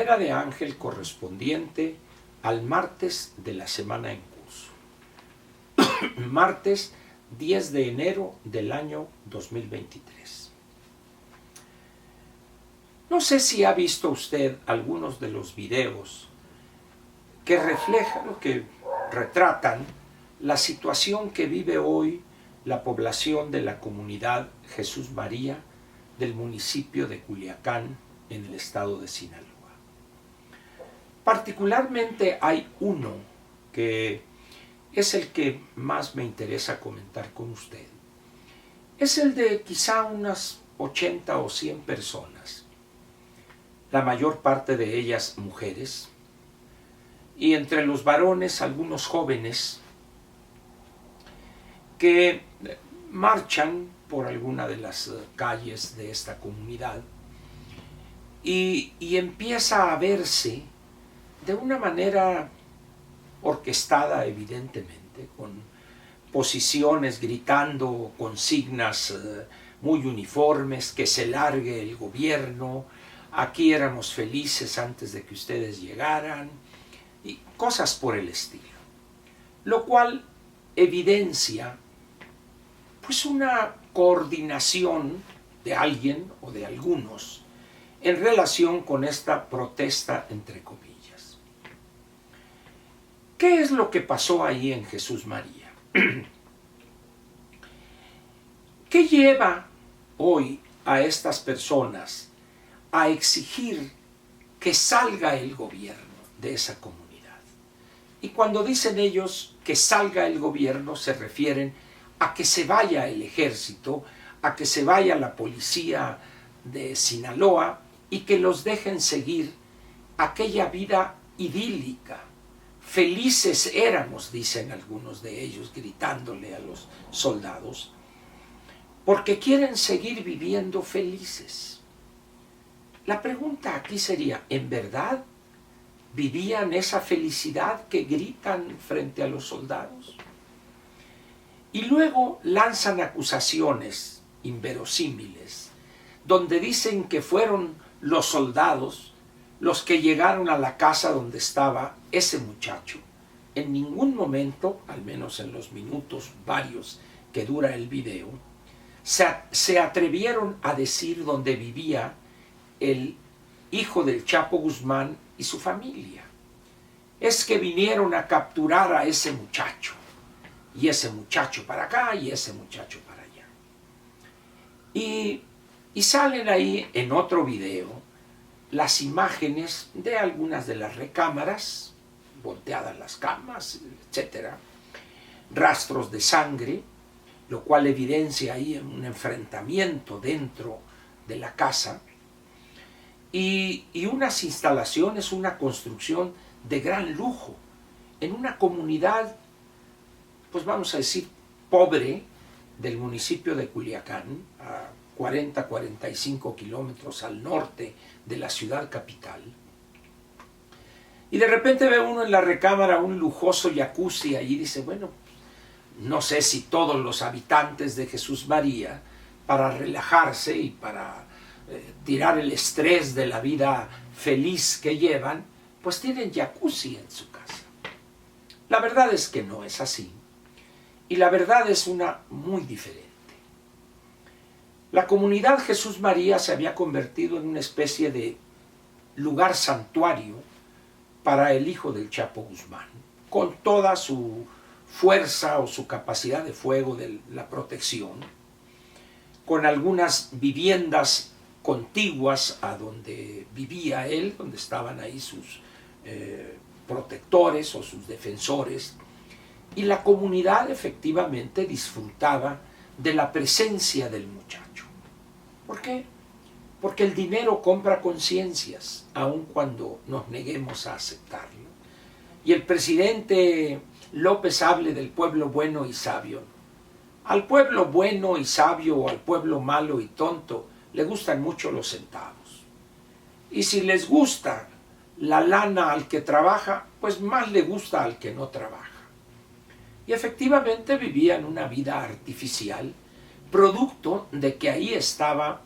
manera de ángel correspondiente al martes de la semana en curso. Martes 10 de enero del año 2023. No sé si ha visto usted algunos de los videos que reflejan o que retratan la situación que vive hoy la población de la comunidad Jesús María del municipio de Culiacán, en el estado de Sinaloa. Particularmente hay uno que es el que más me interesa comentar con usted. Es el de quizá unas 80 o 100 personas, la mayor parte de ellas mujeres, y entre los varones algunos jóvenes que marchan por alguna de las calles de esta comunidad y empieza a verse de una manera orquestada, evidentemente, con posiciones gritando consignas muy uniformes: que se largue el gobierno, aquí éramos felices antes de que ustedes llegaran, y cosas por el estilo, lo cual evidencia pues una coordinación de alguien o de algunos en relación con esta protesta entre comillas. ¿Qué es lo que pasó ahí en Jesús María? ¿Qué lleva hoy a estas personas a exigir que salga el gobierno de esa comunidad? Y cuando dicen ellos que salga el gobierno, se refieren a que se vaya el ejército, a que se vaya la policía de Sinaloa y que los dejen seguir aquella vida idílica. Felices éramos, dicen algunos de ellos, gritándole a los soldados, porque quieren seguir viviendo felices. La pregunta aquí sería, ¿en verdad vivían esa felicidad que gritan frente a los soldados? Y luego lanzan acusaciones inverosímiles, donde dicen que fueron los soldados los que llegaron a la casa donde estaba ese muchacho. En ningún momento, al menos en los minutos varios que dura el video, se atrevieron a decir dónde vivía el hijo del Chapo Guzmán y su familia. Es que vinieron a capturar a ese muchacho, y ese muchacho para acá y ese muchacho para allá. Y salen ahí en otro video las imágenes de algunas de las recámaras, volteadas las camas, etc. Rastros de sangre, lo cual evidencia ahí un enfrentamiento dentro de la casa, y unas instalaciones, una construcción de gran lujo, en una comunidad, pues vamos a decir, pobre del municipio de Culiacán, a 40-45 kilómetros al norte de la ciudad capital. Y de repente ve uno en la recámara un lujoso jacuzzi allí y dice, bueno, no sé si todos los habitantes de Jesús María, para relajarse y para tirar el estrés de la vida feliz que llevan, pues tienen jacuzzi en su casa. La verdad es que no es así. Y la verdad es una muy diferente. La comunidad Jesús María se había convertido en una especie de lugar santuario para el hijo del Chapo Guzmán, con toda su fuerza o su capacidad de fuego de la protección, con algunas viviendas contiguas a donde vivía él, donde estaban ahí sus protectores o sus defensores, y la comunidad efectivamente disfrutaba de la presencia del muchacho. ¿Por qué? Porque el dinero compra conciencias, aun cuando nos neguemos a aceptarlo. Y el presidente López hable del pueblo bueno y sabio. Al pueblo bueno y sabio o al pueblo malo y tonto le gustan mucho los centavos. Y si les gusta la lana al que trabaja, pues más le gusta al que no trabaja. Y efectivamente vivían una vida artificial, producto de que ahí estaba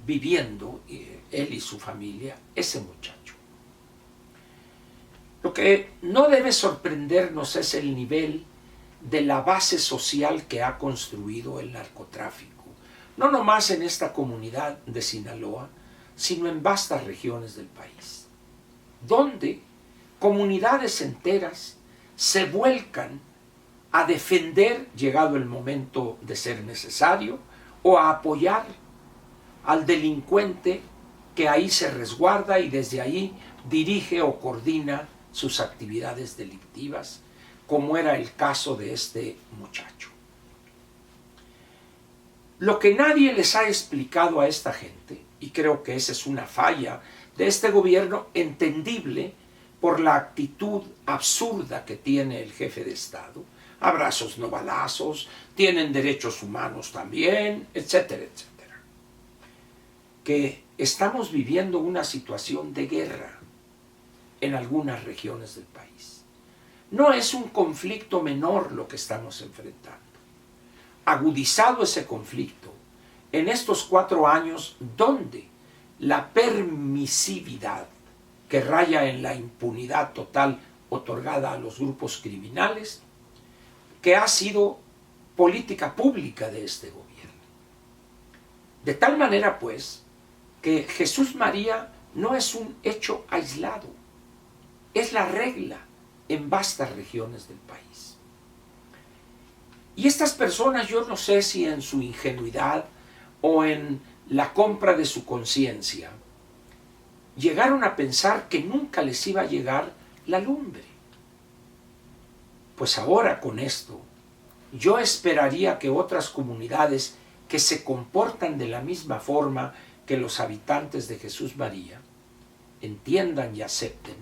viviendo, él y su familia, ese muchacho. Lo que no debe sorprendernos es el nivel de la base social que ha construido el narcotráfico, no nomás en esta comunidad de Sinaloa, sino en vastas regiones del país, donde comunidades enteras se vuelcan a defender, llegado el momento de ser necesario, o a apoyar al delincuente que ahí se resguarda y desde ahí dirige o coordina sus actividades delictivas, como era el caso de este muchacho. Lo que nadie les ha explicado a esta gente, y creo que esa es una falla de este gobierno, entendible por la actitud absurda que tiene el jefe de Estado, abrazos no balazos, tienen derechos humanos también, etcétera, etcétera. Que estamos viviendo una situación de guerra en algunas regiones del país. No es un conflicto menor lo que estamos enfrentando. Agudizado ese conflicto en estos 4 años donde la permisividad que raya en la impunidad total otorgada a los grupos criminales, que ha sido política pública de este gobierno. De tal manera, pues, que Jesús María no es un hecho aislado, es la regla en vastas regiones del país. Y estas personas, yo no sé si en su ingenuidad o en la compra de su conciencia, llegaron a pensar que nunca les iba a llegar la lumbre. Pues ahora con esto, yo esperaría que otras comunidades que se comportan de la misma forma que los habitantes de Jesús María, entiendan y acepten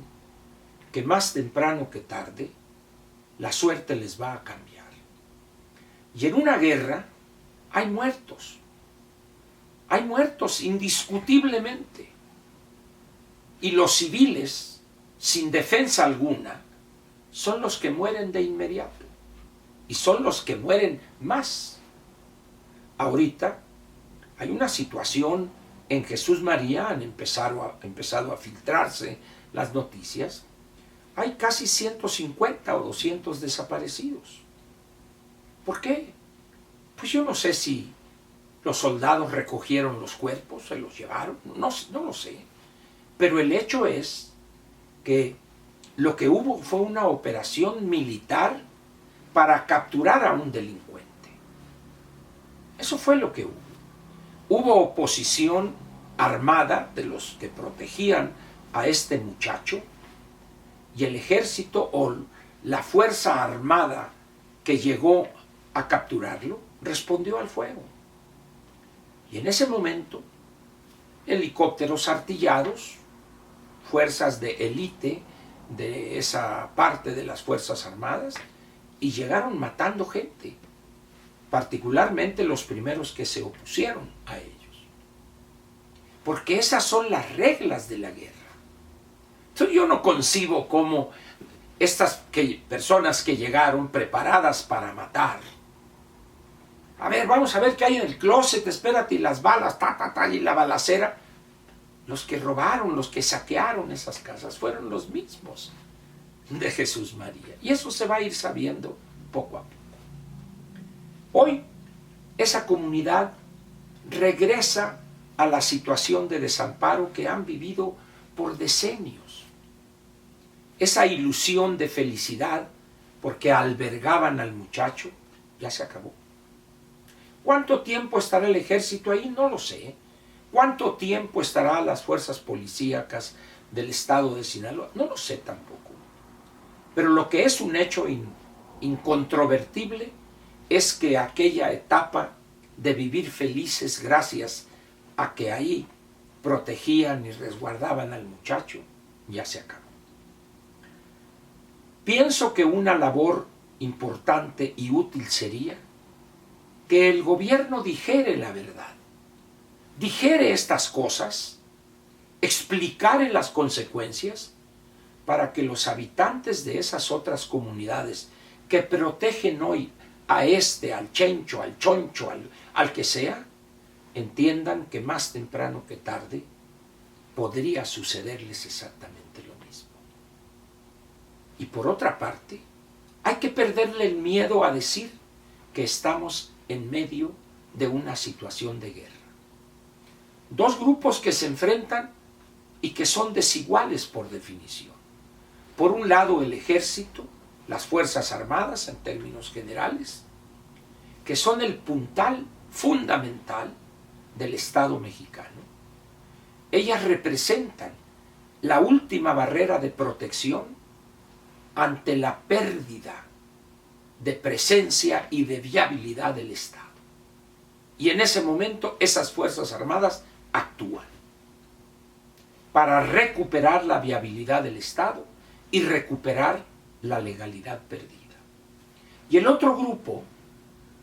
que más temprano que tarde, la suerte les va a cambiar. Y en una guerra hay muertos indiscutiblemente. Y los civiles, sin defensa alguna, son los que mueren de inmediato. Y son los que mueren más. Ahorita hay una situación en Jesús María, han empezado a filtrarse las noticias. Hay casi 150 o 200 desaparecidos. ¿Por qué? Pues yo no sé si los soldados recogieron los cuerpos, se los llevaron, no lo sé. Pero el hecho es que lo que hubo fue una operación militar para capturar a un delincuente. Eso fue lo que hubo. Hubo oposición armada de los que protegían a este muchacho y el ejército o la fuerza armada que llegó a capturarlo respondió al fuego. Y en ese momento, helicópteros artillados, fuerzas de élite de esa parte de las Fuerzas Armadas, y llegaron matando gente, particularmente los primeros que se opusieron a ellos. Porque esas son las reglas de la guerra. Entonces yo no concibo cómo estas personas que llegaron preparadas para matar, a ver, vamos a ver qué hay en el closet, espérate, y las balas, y la balacera. Los que robaron, los que saquearon esas casas fueron los mismos de Jesús María. Y eso se va a ir sabiendo poco a poco. Hoy, esa comunidad regresa a la situación de desamparo que han vivido por decenios. Esa ilusión de felicidad porque albergaban al muchacho ya se acabó. ¿Cuánto tiempo estará el ejército ahí? No lo sé. ¿Cuánto tiempo estará las fuerzas policíacas del estado de Sinaloa? No lo sé tampoco. Pero lo que es un hecho incontrovertible es que aquella etapa de vivir felices gracias a que ahí protegían y resguardaban al muchacho ya se acabó. Pienso que una labor importante y útil sería que el gobierno dijere la verdad, dijere estas cosas, explicara las consecuencias para que los habitantes de esas otras comunidades que protegen hoy a al chencho, al choncho, al que sea, entiendan que más temprano que tarde podría sucederles exactamente lo mismo. Y por otra parte, hay que perderle el miedo a decir que estamos en medio de una situación de guerra. Dos grupos que se enfrentan y que son desiguales por definición. Por un lado, el ejército, las Fuerzas Armadas en términos generales, que son el puntal fundamental del Estado mexicano. Ellas representan la última barrera de protección ante la pérdida de presencia y de viabilidad del Estado. Y en ese momento esas Fuerzas Armadas actúan para recuperar la viabilidad del Estado y recuperar la legalidad perdida. Y el otro grupo,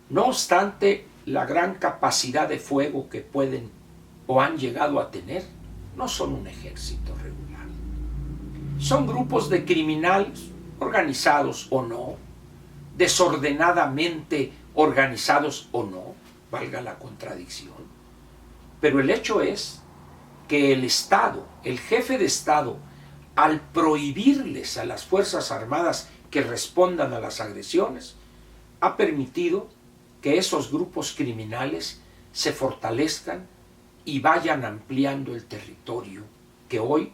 no obstante la gran capacidad de fuego que pueden o han llegado a tener, no son un ejército regular. Son grupos de criminales, organizados o no, desordenadamente organizados o no, valga la contradicción. Pero el hecho es que el Estado, el jefe de Estado, al prohibirles a las Fuerzas Armadas que respondan a las agresiones, ha permitido que esos grupos criminales se fortalezcan y vayan ampliando el territorio, que hoy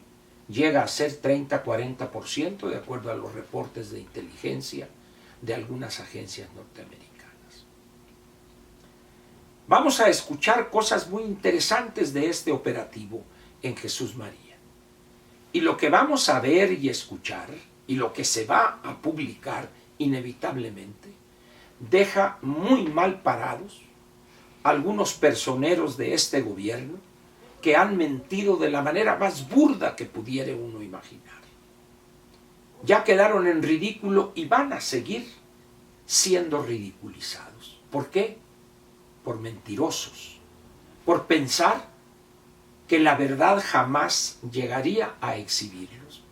llega a ser 30-40%, de acuerdo a los reportes de inteligencia de algunas agencias norteamericanas. Vamos a escuchar cosas muy interesantes de este operativo en Jesús María. Y lo que vamos a ver y escuchar, y lo que se va a publicar inevitablemente, deja muy mal parados algunos personeros de este gobierno que han mentido de la manera más burda que pudiera uno imaginar. Ya quedaron en ridículo y van a seguir siendo ridiculizados. ¿Por qué? Por mentirosos, por pensar que la verdad jamás llegaría a exhibirlos.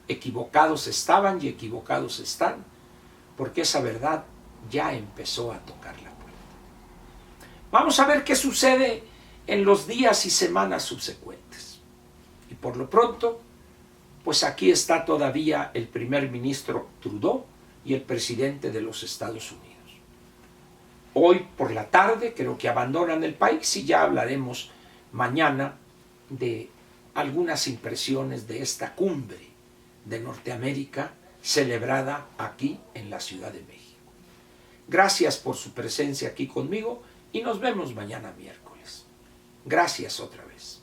Equivocados estaban y equivocados están, porque esa verdad ya empezó a tocar la puerta. Vamos a ver qué sucede en los días y semanas subsecuentes. Y por lo pronto, pues aquí está todavía el primer ministro Trudeau y el presidente de los Estados Unidos. Hoy por la tarde creo que abandonan el país y ya hablaremos mañana de algunas impresiones de esta cumbre de Norteamérica celebrada aquí en la Ciudad de México. Gracias por su presencia aquí conmigo y nos vemos mañana miércoles. Gracias otra vez.